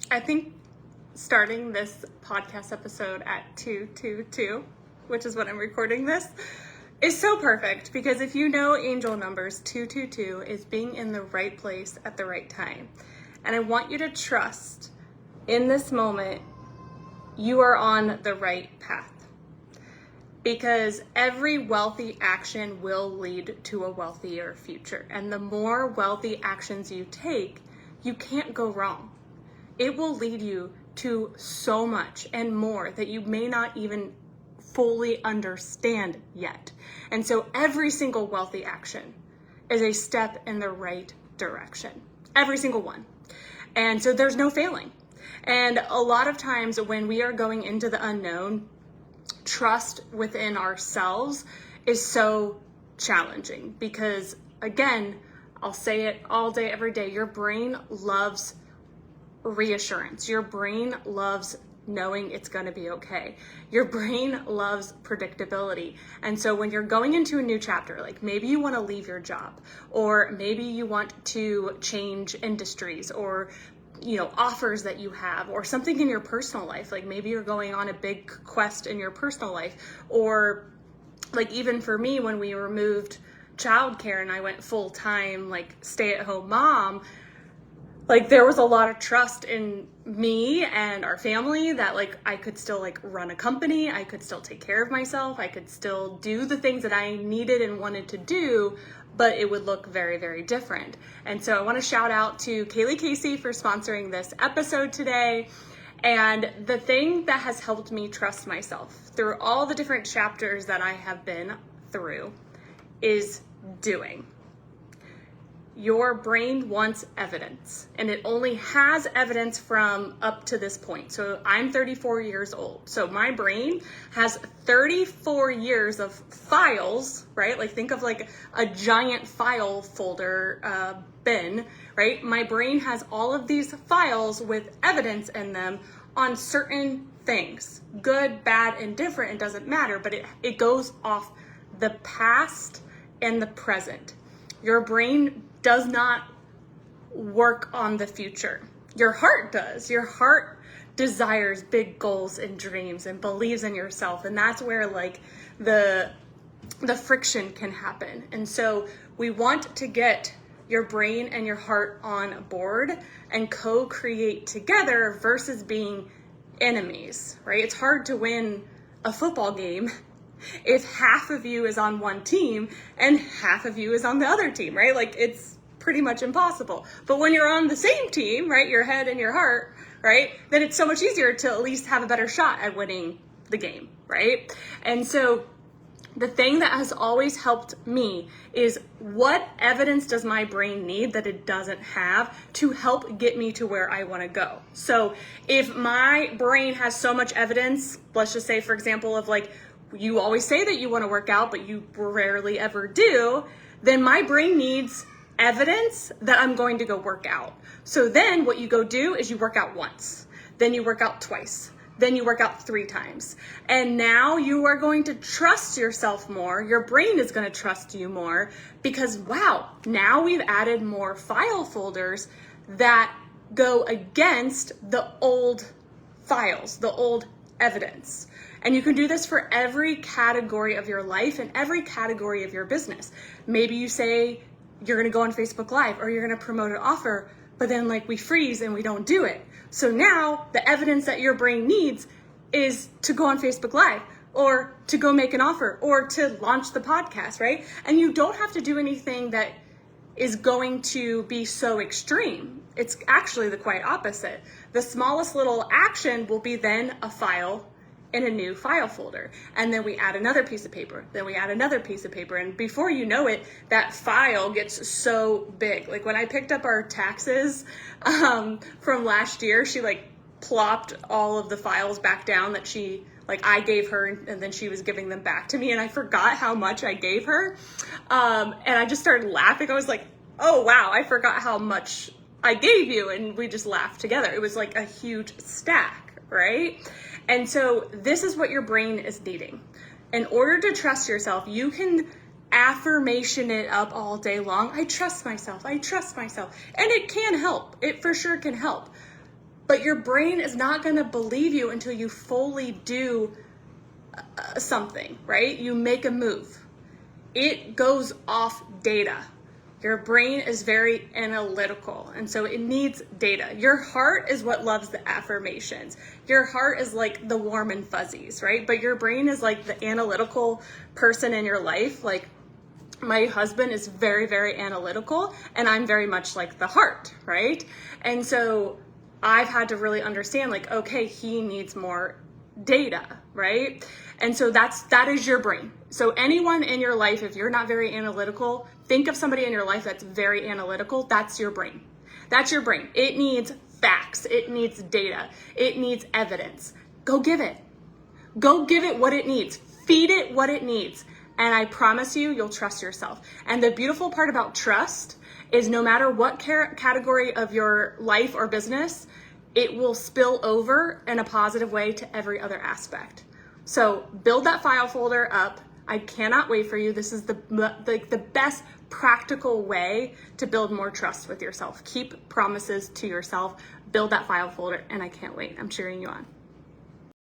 I think starting this podcast episode at 222, which is when I'm recording this, is so perfect, because if you know angel numbers, 222 is being in the right place at the right time. And I want you to trust in this moment you are on the right path, because every wealthy action will lead to a wealthier future. And the more wealthy actions you take, you can't go wrong. It will lead you to so much and more that you may not even fully understand yet. And so every single wealthy action is a step in the right direction. Every single one. And so there's no failing. And a lot of times when we are going into the unknown, trust within ourselves is so challenging, because again, I'll say it all day, every day, your brain loves reassurance. Your brain loves knowing it's going to be okay. Your brain loves predictability. And so when you're going into a new chapter, like maybe you want to leave your job, or maybe you want to change industries, or offers that you have, or something in your personal life, like maybe you're going on a big quest in your personal life, or like even for me, when we removed childcare and I went full-time, like stay-at-home mom, like there was a lot of trust in me and our family that like I could still like run a company, I could still take care of myself, I could still do the things that I needed and wanted to do, but it would look very, very different. And so I want to shout out to Kaylee Casey for sponsoring this episode today. And the thing that has helped me trust myself through all the different chapters that I have been through is doing. Your brain wants evidence, and it only has evidence from up to this point. So I'm 34 years old. So my brain has 34 years of files, right? Like think of like a giant file folder bin, right? My brain has all of these files with evidence in them on certain things, good, bad, indifferent, it doesn't matter, but it goes off the past and the present. Your brain does not work on the future. Your heart does. Your heart desires big goals and dreams and believes in yourself. And that's where like the friction can happen. And so we want to get your brain and your heart on board and co-create together versus being enemies, right? It's hard to win a football game if half of you is on one team and half of you is on the other team, right? Like it's pretty much impossible. But when you're on the same team, right, your head and your heart, right, then it's so much easier to at least have a better shot at winning the game, right? And so the thing that has always helped me is, what evidence does my brain need that it doesn't have to help get me to where I want to go? So if my brain has so much evidence, let's just say, for example, of like, you always say that you want to work out, but you rarely ever do, then my brain needs evidence that I'm going to go work out. So then what you go do is you work out once, then you work out twice, then you work out 3 times. And now you are going to trust yourself more. Your brain is going to trust you more, because wow, now we've added more file folders that go against the old files, the old evidence. And you can do this for every category of your life and every category of your business. Maybe you say you're going to go on Facebook Live, or you're going to promote an offer, but then like we freeze and we don't do it. So now the evidence that your brain needs is to go on Facebook Live, or to go make an offer, or to launch the podcast, right? And you don't have to do anything that is going to be so extreme. It's actually the quite opposite. The smallest little action will be then a file in a new file folder. And then we add another piece of paper, then we add another piece of paper. And before you know it, that file gets so big. Like when I picked up our taxes from last year, she like plopped all of the files back down that I gave her, and then she was giving them back to me. And I forgot how much I gave her. And I just started laughing. I was like, oh wow, I forgot how much I gave you. And we just laughed together. It was like a huge stack, right? And so this is what your brain is needing. In order to trust yourself, you can affirmation it up all day long. I trust myself. I trust myself. And it can help. It for sure can help. But your brain is not going to believe you until you fully do something, right? You make a move. It goes off data. Your brain is very analytical, and so it needs data. Your heart is what loves the affirmations. Your heart is like the warm and fuzzies, right? But your brain is like the analytical person in your life. Like my husband is very, very analytical, and I'm very much like the heart, right? And so I've had to really understand, like, okay, he needs more data, right? And so that is your brain. So anyone in your life, if you're not very analytical, think of somebody in your life that's very analytical. That's your brain. That's your brain. It needs facts. It needs data. It needs evidence. Go give it. Go give it what it needs. Feed it what it needs. And I promise you, you'll trust yourself. And the beautiful part about trust is no matter what category of your life or business, it will spill over in a positive way to every other aspect. So build that file folder up. I cannot wait for you. This is the best practical way to build more trust with yourself. Keep promises to yourself, build that file folder, and I can't wait. I'm cheering you on.